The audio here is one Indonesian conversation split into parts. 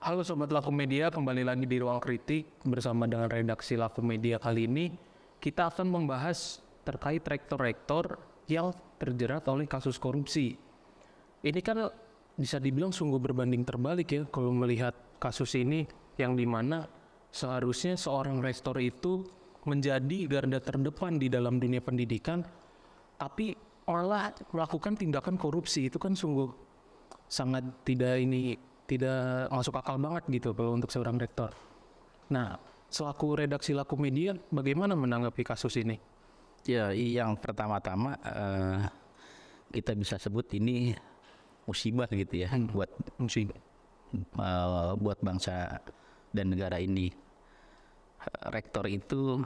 Halo Sobat Laku Media, kembali lagi di Ruang Kritik bersama dengan redaksi Laku Media. Kali ini kita akan membahas terkait rektor-rektor yang terjerat oleh kasus korupsi. Ini kan bisa dibilang sungguh berbanding terbalik ya kalau melihat kasus ini, yang dimana seharusnya seorang rektor itu menjadi garda terdepan di dalam dunia pendidikan, tapi malah melakukan tindakan korupsi. Itu kan sungguh sangat tidak masuk akal banget gitu kalau untuk seorang rektor. Nah, selaku redaksi Laku Media, bagaimana menanggapi kasus ini? Ya, yang pertama-tama kita bisa sebut ini musibah gitu ya Musibah. buat bangsa dan negara ini. Rektor itu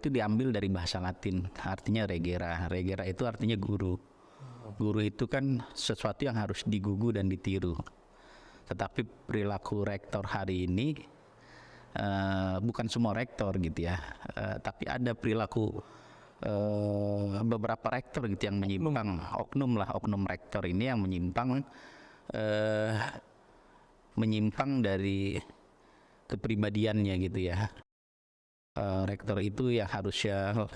diambil dari bahasa Latin, artinya regera. Regera itu artinya guru. Guru itu kan sesuatu yang harus digugu dan ditiru. Tetapi perilaku rektor hari ini bukan semua rektor gitu ya, tapi ada perilaku beberapa rektor gitu yang menyimpang, oknum rektor ini yang menyimpang dari kepribadiannya gitu ya. Rektor itu yang harusnya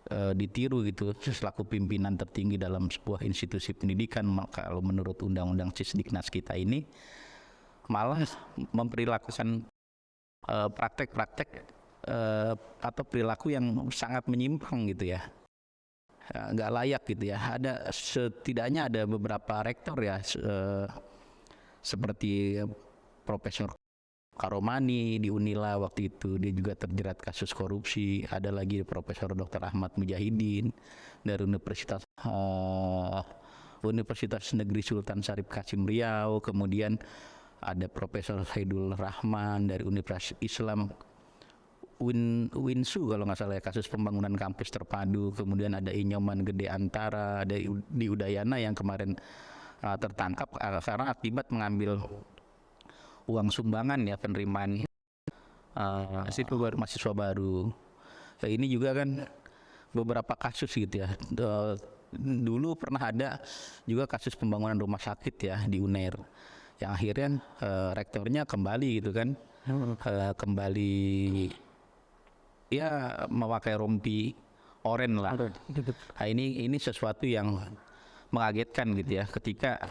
ditiru gitu selaku pimpinan tertinggi dalam sebuah institusi pendidikan. Kalau menurut undang-undang Cisdiknas kita ini malah memperlakukan praktek-praktek atau perilaku yang sangat menyimpang gitu ya, nggak layak gitu ya. Setidaknya ada beberapa rektor ya, seperti Profesor Karomani di Unila waktu itu, dia juga terjerat kasus korupsi. Ada lagi Profesor Dr. Ahmad Mujahidin dari Universitas Negeri Sultan Syarif Kasim Riau. Kemudian ada Profesor Saidul Rahman dari Universitas Islam Winsu kalau nggak salah ya, kasus pembangunan kampus terpadu. Kemudian ada Inyoman Gede Antara di Udayana yang kemarin tertangkap karena akibat mengambil uang sumbangan ya, penerimaan mahasiswa baru. Nah, ini juga kan beberapa kasus gitu ya. Dulu pernah ada juga kasus pembangunan rumah sakit ya di UNER, yang akhirnya rektornya kembali gitu kan, kembali ya memakai rompi oren lah. Nah, ini sesuatu yang mengagetkan gitu ya, ketika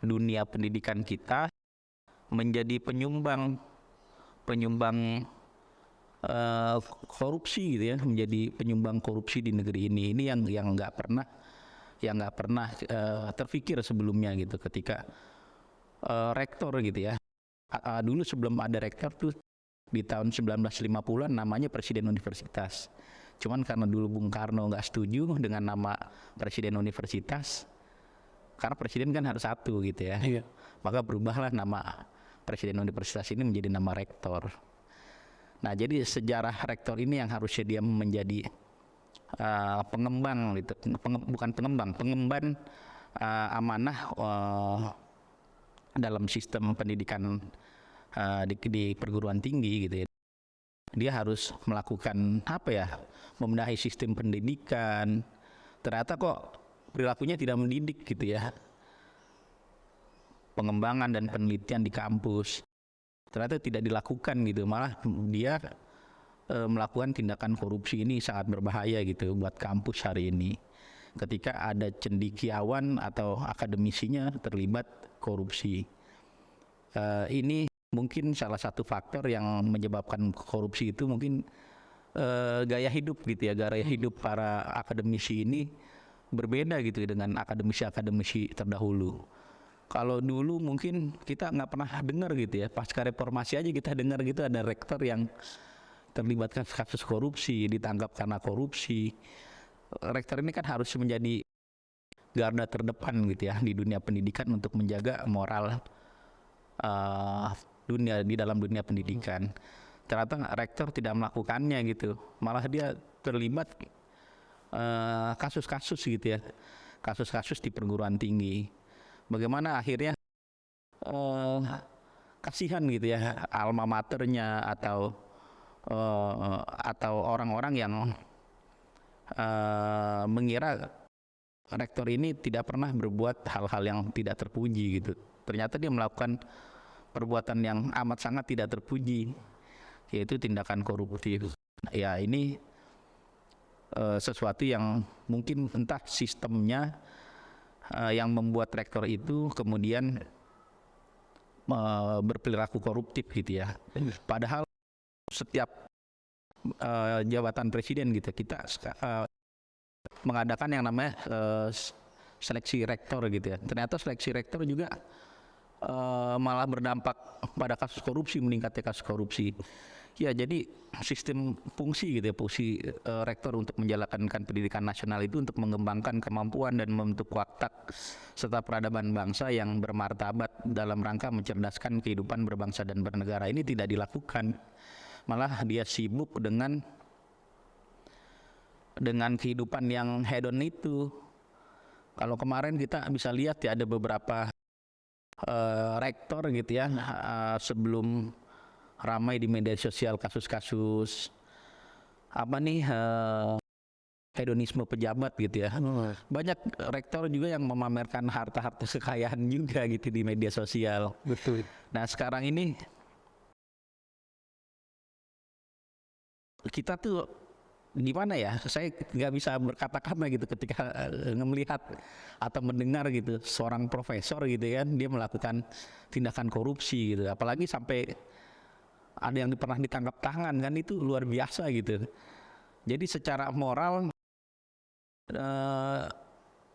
dunia pendidikan kita menjadi penyumbang korupsi gitu ya, menjadi penyumbang korupsi di negeri ini. Ini yang nggak pernah terpikir sebelumnya gitu, ketika rektor gitu ya. Dulu sebelum ada rektor tuh di tahun 1950-an namanya presiden universitas. Cuman karena dulu Bung Karno nggak setuju dengan nama presiden universitas, karena presiden kan harus satu gitu ya. Iya. Maka berubahlah nama presiden universitas ini menjadi nama rektor. Nah, jadi sejarah rektor ini yang harusnya dia menjadi pengemban amanah dalam sistem pendidikan di perguruan tinggi gitu ya. Dia harus melakukan membenahi sistem pendidikan. Ternyata kok perilakunya tidak mendidik gitu ya. Pengembangan dan penelitian di kampus ternyata tidak dilakukan gitu, malah dia melakukan tindakan korupsi. Ini sangat berbahaya gitu buat kampus hari ini, ketika ada cendekiawan atau akademisinya terlibat korupsi. Ini mungkin salah satu faktor yang menyebabkan korupsi itu, mungkin gaya hidup gitu ya, gaya hidup para akademisi ini berbeda gitu dengan akademisi terdahulu. Kalau dulu mungkin kita nggak pernah dengar gitu ya, pasca reformasi aja kita dengar gitu ada rektor yang terlibat kasus korupsi, ditangkap karena korupsi. Rektor ini kan harus menjadi garda terdepan gitu ya di dunia pendidikan untuk menjaga moral di dalam dunia pendidikan. Ternyata rektor tidak melakukannya gitu, malah dia terlibat kasus-kasus gitu ya, kasus-kasus di perguruan tinggi. Bagaimana akhirnya kasihan gitu ya alma maternya atau orang-orang yang mengira rektor ini tidak pernah berbuat hal-hal yang tidak terpuji gitu. Ternyata dia melakukan perbuatan yang amat sangat tidak terpuji, yaitu tindakan koruptif. Ya ini sesuatu yang mungkin entah sistemnya yang membuat rektor itu kemudian berperilaku koruptif gitu ya. Padahal setiap jabatan presiden gitu kita mengadakan yang namanya seleksi rektor gitu ya. Ternyata seleksi rektor juga malah berdampak pada kasus korupsi, meningkatnya kasus korupsi. Ya jadi sistem fungsi gitu ya, fungsi rektor untuk menjalankan pendidikan nasional itu untuk mengembangkan kemampuan dan membentuk watak serta peradaban bangsa yang bermartabat dalam rangka mencerdaskan kehidupan berbangsa dan bernegara. Ini tidak dilakukan, malah dia sibuk dengan kehidupan yang hedon itu. Kalau kemarin kita bisa lihat ya ada beberapa rektor gitu ya sebelum ramai di media sosial kasus-kasus hedonisme pejabat gitu ya. Banyak rektor juga yang memamerkan harta-harta kekayaan juga gitu di media sosial. Betul. Nah sekarang ini kita tuh gimana ya, saya nggak bisa berkata-kata gitu ketika melihat atau mendengar gitu seorang profesor gitu kan dia melakukan tindakan korupsi gitu, apalagi sampai ada yang pernah ditangkap tangan kan, itu luar biasa gitu. Jadi secara moral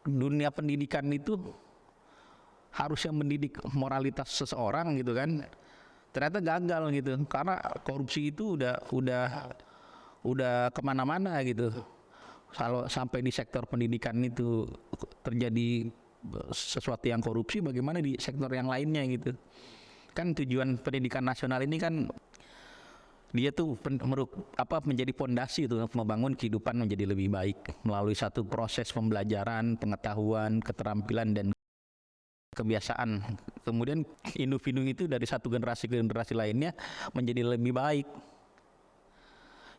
dunia pendidikan itu harusnya mendidik moralitas seseorang gitu kan, ternyata gagal gitu karena korupsi itu udah kemana-mana gitu. Kalau sampai di sektor pendidikan itu terjadi sesuatu yang korupsi, bagaimana di sektor yang lainnya gitu. Kan tujuan pendidikan nasional ini kan dia tuh menjadi pondasi itu membangun kehidupan menjadi lebih baik melalui satu proses pembelajaran, pengetahuan, keterampilan dan kebiasaan. Kemudian individu itu dari satu generasi ke generasi lainnya menjadi lebih baik.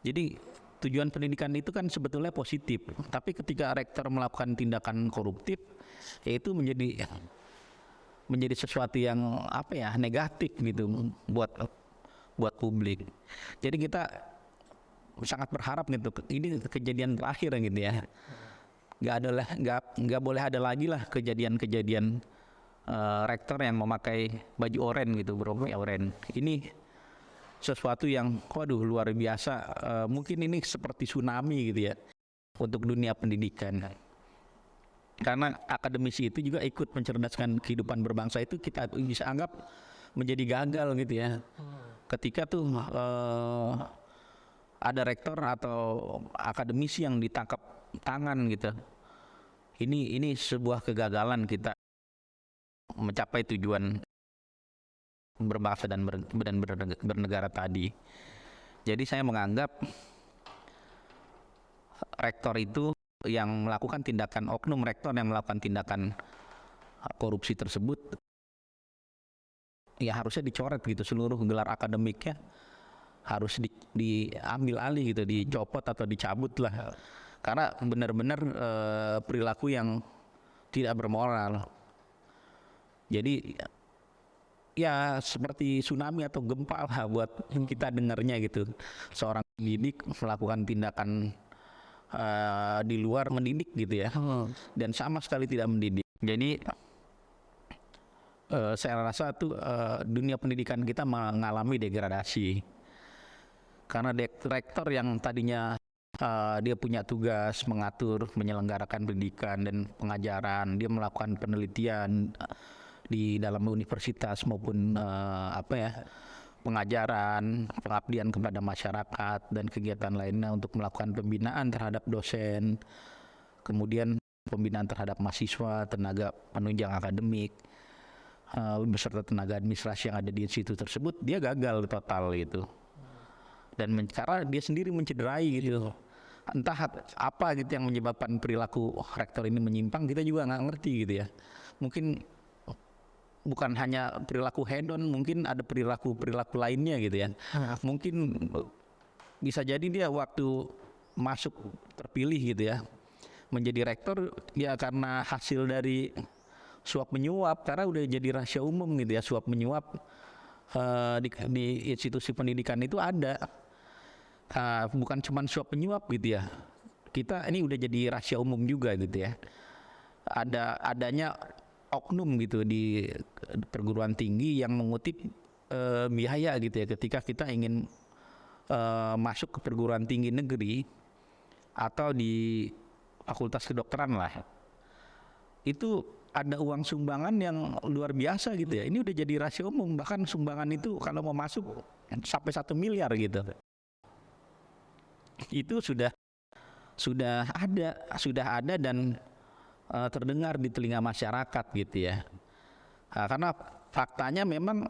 Jadi tujuan pendidikan itu kan sebetulnya positif, tapi ketika rektor melakukan tindakan koruptif, yaitu menjadi sesuatu yang negatif gitu buat publik. Jadi kita sangat berharap gitu ini kejadian terakhir gitu ya. Nggak boleh ada lagi lah kejadian-kejadian rektor yang memakai baju oranye gitu, berwarna oranye. Ini sesuatu yang luar biasa. Mungkin ini seperti tsunami gitu ya untuk dunia pendidikan. Karena akademisi itu juga ikut mencerdaskan kehidupan berbangsa, itu kita bisa anggap menjadi gagal gitu ya. Ketika tuh ada rektor atau akademisi yang ditangkap tangan gitu. Ini sebuah kegagalan kita mencapai tujuan berbangsa dan bernegara tadi. Jadi saya menganggap rektor itu yang melakukan tindakan, oknum rektor yang melakukan tindakan korupsi tersebut, ya harusnya dicoret gitu, seluruh gelar akademiknya harus diambil alih gitu, dicopot atau dicabut lah, karena benar-benar perilaku yang tidak bermoral. Jadi ya seperti tsunami atau gempa lah buat kita dengarnya gitu, seorang pendidik melakukan tindakan di luar mendidik gitu ya, dan sama sekali tidak mendidik. Jadi saya rasa tuh dunia pendidikan kita mengalami degradasi karena rektor yang tadinya dia punya tugas mengatur, menyelenggarakan pendidikan dan pengajaran, dia melakukan penelitian di dalam universitas maupun pengajaran, pengabdian kepada masyarakat dan kegiatan lainnya untuk melakukan pembinaan terhadap dosen, kemudian pembinaan terhadap mahasiswa, tenaga penunjang akademik, beserta tenaga administrasi yang ada di institut tersebut, dia gagal total gitu. Dan karena dia sendiri mencederai gitu. Entah apa gitu yang menyebabkan perilaku rektor ini menyimpang, kita juga nggak ngerti gitu ya. Mungkin bukan hanya perilaku hedon, mungkin ada perilaku lainnya gitu ya. Mungkin bisa jadi dia waktu masuk terpilih gitu ya menjadi rektor ya karena hasil dari suap menyuap, karena udah jadi rahasia umum gitu ya, suap menyuap di institusi pendidikan itu ada. Bukan cuma suap penyuap gitu ya. Kita ini udah jadi rahasia umum juga gitu ya. Adanya oknum gitu di perguruan tinggi yang mengutip biaya gitu ya ketika kita ingin masuk ke perguruan tinggi negeri atau di fakultas kedokteran lah. Itu ada uang sumbangan yang luar biasa gitu ya. Ini udah jadi rahasia umum, bahkan sumbangan itu kalau mau masuk sampai 1 miliar gitu. Itu sudah ada dan terdengar di telinga masyarakat gitu ya. Karena faktanya memang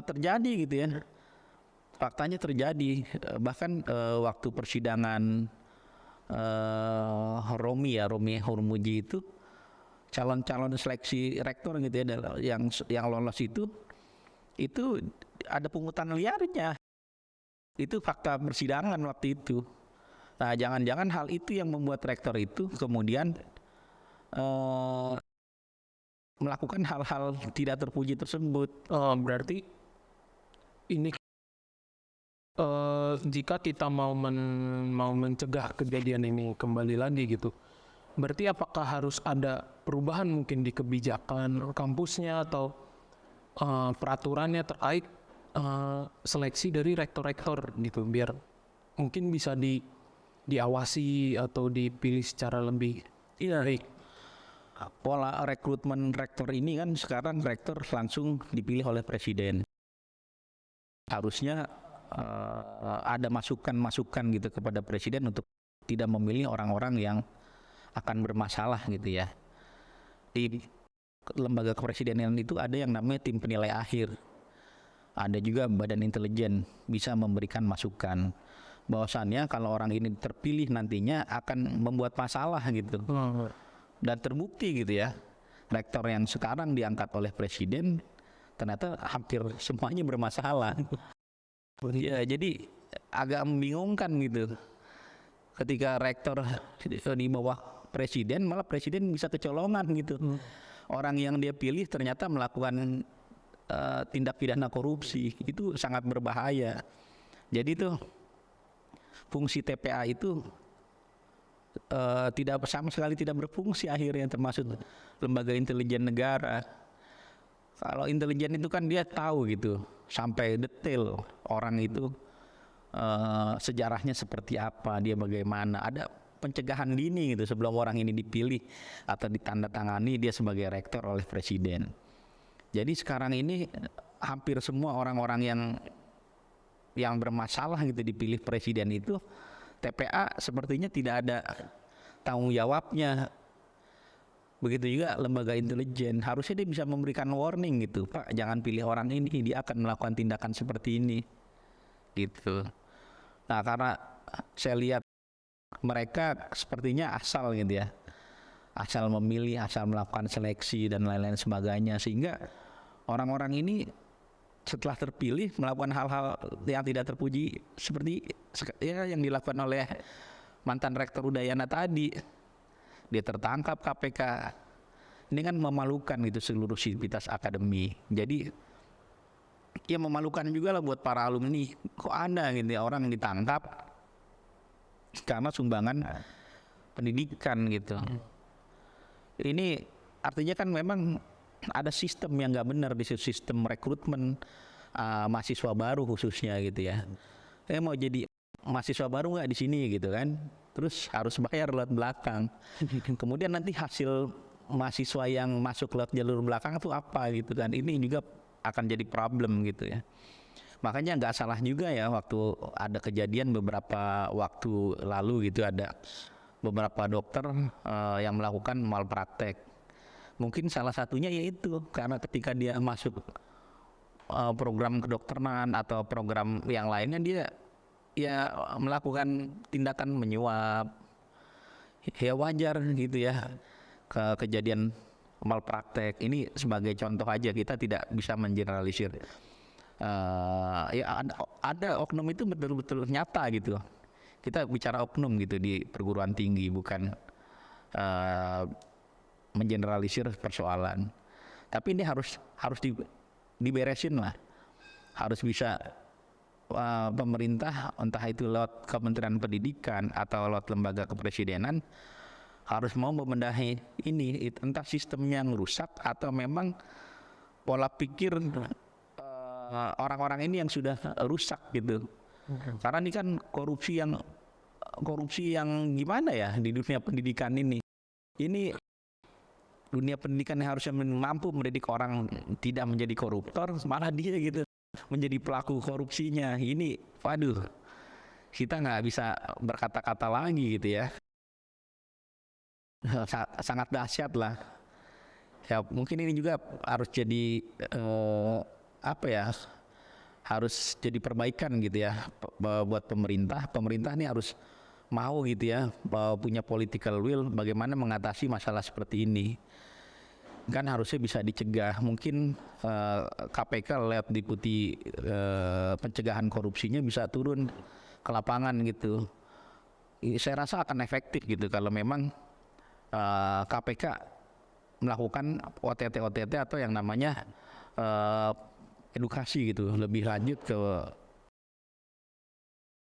terjadi gitu ya. Faktanya terjadi, bahkan waktu persidangan Romi Hurmuji itu calon-calon seleksi rektor gitu ya, yang lolos itu ada pungutan liarnya. Itu fakta persidangan waktu itu. Nah, jangan-jangan hal itu yang membuat rektor itu kemudian melakukan hal-hal tidak terpuji tersebut. Berarti ini jika kita mau mencegah kejadian ini kembali lagi gitu, berarti apakah harus ada perubahan mungkin di kebijakan kampusnya atau peraturannya terkait seleksi dari rektor-rektor gitu, biar mungkin bisa diawasi atau dipilih secara lebih baik. Pola rekrutmen rektor ini kan sekarang rektor langsung dipilih oleh presiden. Harusnya ada masukan gitu kepada presiden untuk tidak memilih orang-orang yang akan bermasalah gitu ya. Di lembaga kepresidenan itu ada yang namanya tim penilai akhir. Ada juga badan intelijen bisa memberikan masukan. Bahwasannya kalau orang ini terpilih nantinya akan membuat masalah gitu. Dan terbukti gitu ya. Rektor yang sekarang diangkat oleh presiden ternyata hampir semuanya bermasalah. Ya, jadi agak membingungkan gitu. Ketika rektor di bawah presiden, malah presiden bisa kecolongan gitu. Orang yang dia pilih ternyata melakukan tindak pidana korupsi, itu sangat berbahaya. Jadi tuh fungsi TPA itu tidak sama sekali tidak berfungsi akhirnya, termasuk lembaga intelijen negara. Kalau intelijen itu kan dia tahu gitu sampai detail orang itu sejarahnya seperti apa, dia bagaimana, ada pencegahan dini gitu sebelum orang ini dipilih atau ditandatangani dia sebagai rektor oleh presiden. Jadi sekarang ini hampir semua orang-orang yang bermasalah gitu dipilih presiden itu TPA sepertinya tidak ada tanggung jawabnya. Begitu juga lembaga intelijen, harusnya dia bisa memberikan warning gitu, Pak jangan pilih orang ini, dia akan melakukan tindakan seperti ini gitu. Nah, karena saya lihat mereka sepertinya asal gitu ya, asal memilih, asal melakukan seleksi dan lain-lain sebagainya, sehingga orang-orang ini setelah terpilih melakukan hal-hal yang tidak terpuji seperti ya yang dilakukan oleh mantan rektor Udayana tadi. Dia tertangkap KPK. Ini kan memalukan gitu seluruh sivitas akademi. Jadi ya memalukan juga lah buat para alumni. Kok ada gitu ya orang yang ditangkap karena sumbangan pendidikan gitu. Ini artinya kan memang ada sistem yang nggak benar di sistem rekrutmen mahasiswa baru khususnya gitu ya. Mau jadi mahasiswa baru nggak di sini gitu kan? Terus harus bayar lewat belakang. Kemudian nanti hasil mahasiswa yang masuk lewat jalur belakang itu apa gitu kan? Ini juga akan jadi problem gitu ya. Makanya nggak salah juga ya waktu ada kejadian beberapa waktu lalu gitu, ada beberapa dokter yang melakukan malpraktek. Mungkin salah satunya yaitu karena ketika dia masuk program kedokteran atau program yang lainnya dia ya melakukan tindakan menyuap. Ya wajar gitu ya kejadian malpraktek. Ini sebagai contoh aja, kita tidak bisa mengeneralisir. Ya ada oknum itu betul-betul nyata gitu. Kita bicara oknum gitu di perguruan tinggi, bukan mengeneralisir persoalan. Tapi ini harus diberesin lah. harus bisa pemerintah, entah itu lewat Kementerian Pendidikan atau lewat lembaga kepresidenan, harus mau membenahi ini, entah sistemnya yang rusak atau memang pola pikir orang-orang ini yang sudah rusak gitu. Karena ini kan korupsi yang gimana ya di dunia pendidikan ini. Ini dunia pendidikan yang harusnya mampu mendidik orang tidak menjadi koruptor, malah dia gitu menjadi pelaku korupsinya. Ini, waduh, kita nggak bisa berkata-kata lagi gitu ya. Sangat dahsyat lah. Ya mungkin ini juga harus jadi harus jadi perbaikan gitu ya buat pemerintah. Pemerintah ini harus mau gitu ya, punya political will bagaimana mengatasi masalah seperti ini. Kan harusnya bisa dicegah. Mungkin KPK lewat deputi pencegahan korupsinya bisa turun ke lapangan gitu. Saya rasa akan efektif gitu kalau memang KPK melakukan OTT atau yang namanya edukasi gitu, lebih lanjut ke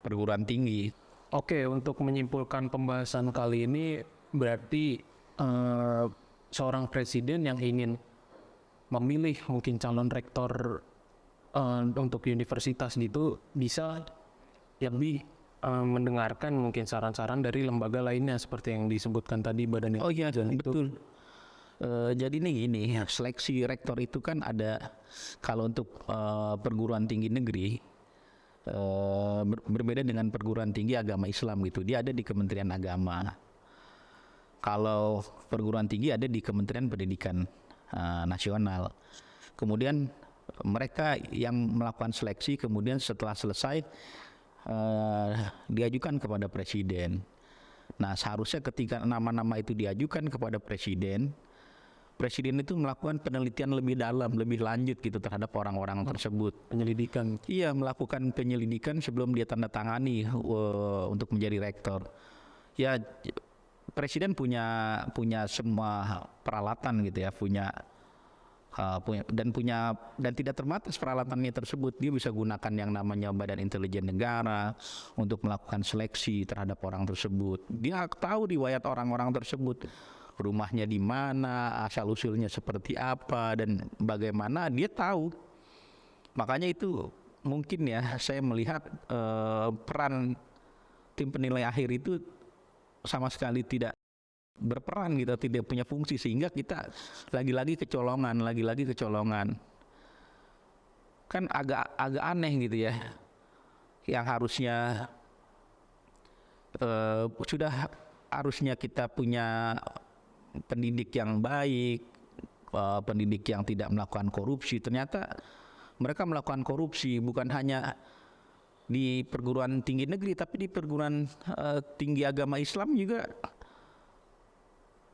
perguruan tinggi. Oke, untuk menyimpulkan pembahasan kali ini berarti seorang presiden yang ingin memilih mungkin calon rektor untuk universitas itu bisa lebih mendengarkan mungkin saran-saran dari lembaga lainnya seperti yang disebutkan tadi Badan Oh iya, betul. Jadi ini seleksi rektor itu kan ada, kalau untuk perguruan tinggi negeri berbeda dengan perguruan tinggi agama Islam gitu. Dia ada di Kementerian Agama. Kalau perguruan tinggi ada di Kementerian Pendidikan Nasional. Kemudian mereka yang melakukan seleksi kemudian setelah selesai diajukan kepada presiden. Nah, seharusnya ketika nama-nama itu diajukan kepada presiden itu melakukan penelitian lebih dalam, lebih lanjut gitu terhadap orang-orang tersebut. penyelidikan. Iya, melakukan penyelidikan sebelum dia tanda tangani untuk menjadi rektor. Ya, presiden punya semua peralatan gitu ya, punya dan tidak terbatas peralatannya tersebut. Dia bisa gunakan yang namanya Badan Intelijen Negara untuk melakukan seleksi terhadap orang tersebut. Dia tahu riwayat orang-orang tersebut, rumahnya di mana, asal usulnya seperti apa dan bagaimana, dia tahu. Makanya itu mungkin ya saya melihat peran tim penilai akhir itu sama sekali tidak berperan gitu, tidak punya fungsi, sehingga kita lagi-lagi kecolongan. Kan agak aneh gitu ya, yang harusnya sudah harusnya kita punya pendidik yang baik, pendidik yang tidak melakukan korupsi, ternyata mereka melakukan korupsi bukan hanya di perguruan tinggi negeri tapi di perguruan tinggi agama Islam juga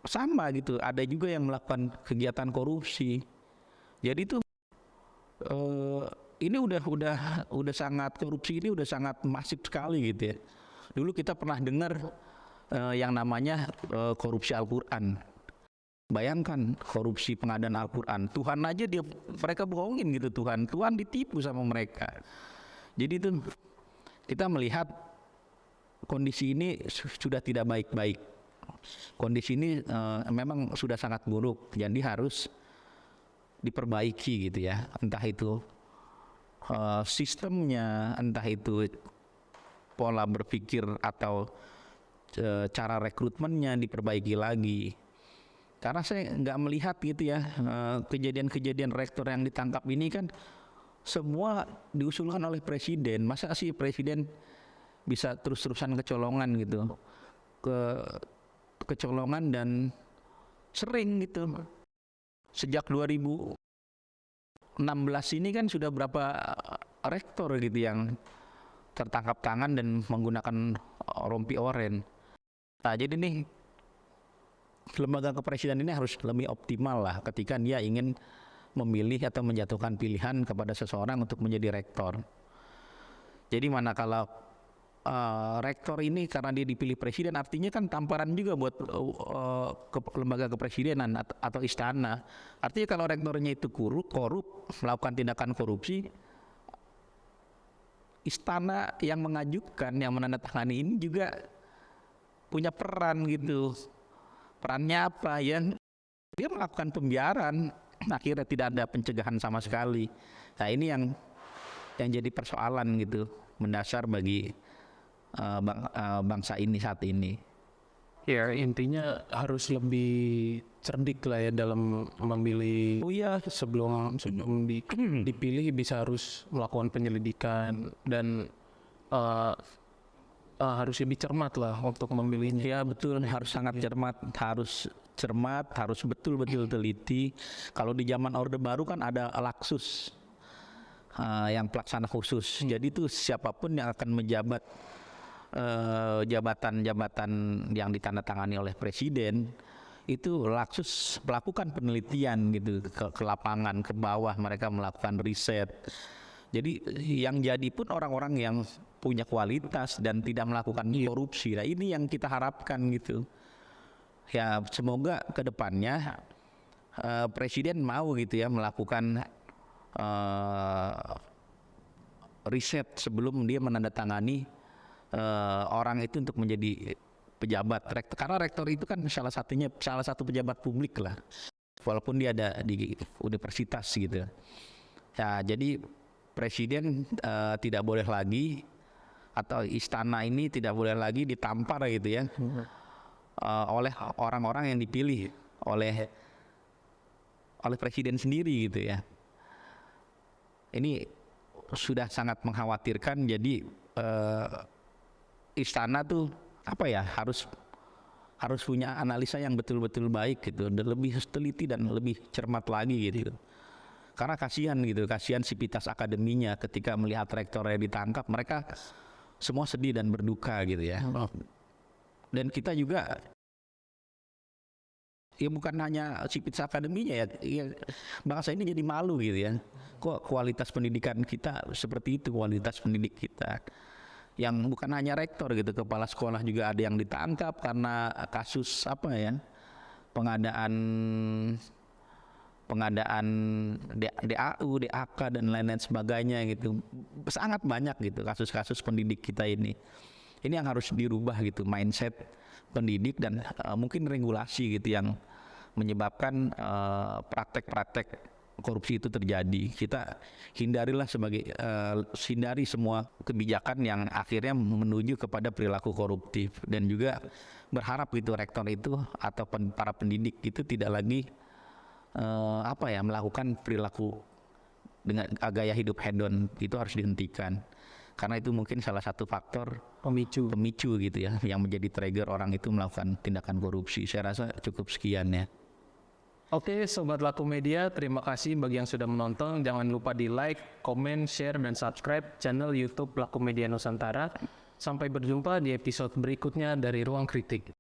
sama gitu, ada juga yang melakukan kegiatan korupsi. Jadi itu ini udah sangat, korupsi ini udah sangat masif sekali gitu ya. Dulu kita pernah dengar yang namanya korupsi Al-Quran. Bayangkan korupsi pengadaan Al-Quran. Tuhan aja mereka bohongin gitu Tuhan ditipu sama mereka. Jadi itu kita melihat kondisi ini sudah tidak baik-baik. Kondisi ini memang sudah sangat buruk, jadi harus diperbaiki gitu ya. Entah itu sistemnya, entah itu pola berpikir atau cara rekrutmennya diperbaiki lagi. Karena saya nggak melihat gitu ya, kejadian-kejadian rektor yang ditangkap ini kan semua diusulkan oleh presiden. Masa sih presiden bisa terus-terusan kecolongan gitu, kecolongan dan sering gitu. Sejak 2016 ini kan sudah berapa rektor gitu yang tertangkap tangan dan menggunakan rompi oren. Nah, jadi nih lembaga kepresidenan ini harus lebih optimal lah ketika dia ingin memilih atau menjatuhkan pilihan kepada seseorang untuk menjadi rektor. Jadi manakala rektor ini karena dia dipilih presiden, artinya kan tamparan juga buat lembaga kepresidenan atau istana. Artinya kalau rektornya itu korup, melakukan tindakan korupsi, istana yang mengajukan, yang menandatangani ini juga punya peran gitu. Perannya apa ya? Dia melakukan pembiaran, akhirnya tidak ada pencegahan sama sekali. Nah ini yang jadi persoalan gitu, mendasar bagi bangsa ini saat ini. Ya intinya harus lebih cerdik lah ya dalam memilih. Oh iya, Sebelum dipilih bisa harus melakukan penyelidikan dan harus lebih cermat lah untuk memilihnya. ya betul, harus sangat cermat, harus betul-betul teliti. Kalau di zaman Orde Baru kan ada Laksus yang pelaksana khusus. Jadi itu siapapun yang akan menjabat jabatan-jabatan yang ditandatangani oleh presiden, itu Laksus melakukan penelitian gitu ke lapangan, ke bawah, mereka melakukan riset. Jadi yang jadi pun orang-orang yang punya kualitas dan tidak melakukan korupsi. Nah ini yang kita harapkan gitu. Ya semoga ke depannya presiden mau gitu ya melakukan riset sebelum dia menandatangani orang itu untuk menjadi pejabat rektor. Karena rektor itu kan salah satu pejabat publik lah, walaupun dia ada di universitas gitu. Ya jadi presiden tidak boleh lagi, atau istana ini tidak boleh lagi ditampar gitu ya oleh orang-orang yang dipilih oleh presiden sendiri gitu ya. Ini sudah sangat mengkhawatirkan. Jadi istana tuh apa ya, harus punya analisa yang betul-betul baik gitu, dan lebih teliti dan lebih cermat lagi gitu. Karena kasihan sivitas akademinya ketika melihat rektornya ditangkap, mereka semua sedih dan berduka gitu ya. Dan kita juga ya bukan hanya sivitas akademinya ya, bangsa ini jadi malu gitu ya. Kok kualitas pendidikan kita seperti itu, kualitas pendidik kita. Yang bukan hanya rektor gitu, kepala sekolah juga ada yang ditangkap karena kasus apa ya, pengadaan DAU, DAK dan lain-lain sebagainya gitu. Sangat banyak gitu kasus-kasus pendidik kita ini. Ini yang harus dirubah gitu, mindset pendidik dan mungkin regulasi gitu yang menyebabkan praktek-praktek korupsi itu terjadi. Kita hindari semua kebijakan yang akhirnya menuju kepada perilaku koruptif, dan juga berharap gitu rektor itu atau para pendidik itu tidak lagi melakukan perilaku dengan gaya hidup hedon. Itu harus dihentikan, karena itu mungkin salah satu faktor pemicu gitu ya, yang menjadi trigger orang itu melakukan tindakan korupsi. Saya rasa cukup sekian ya. Oke, Sobat Laku Media, terima kasih bagi yang sudah menonton. Jangan lupa di like, komen, share, dan subscribe channel YouTube Laku Media Nusantara. Sampai berjumpa di episode berikutnya dari Ruang Kritik.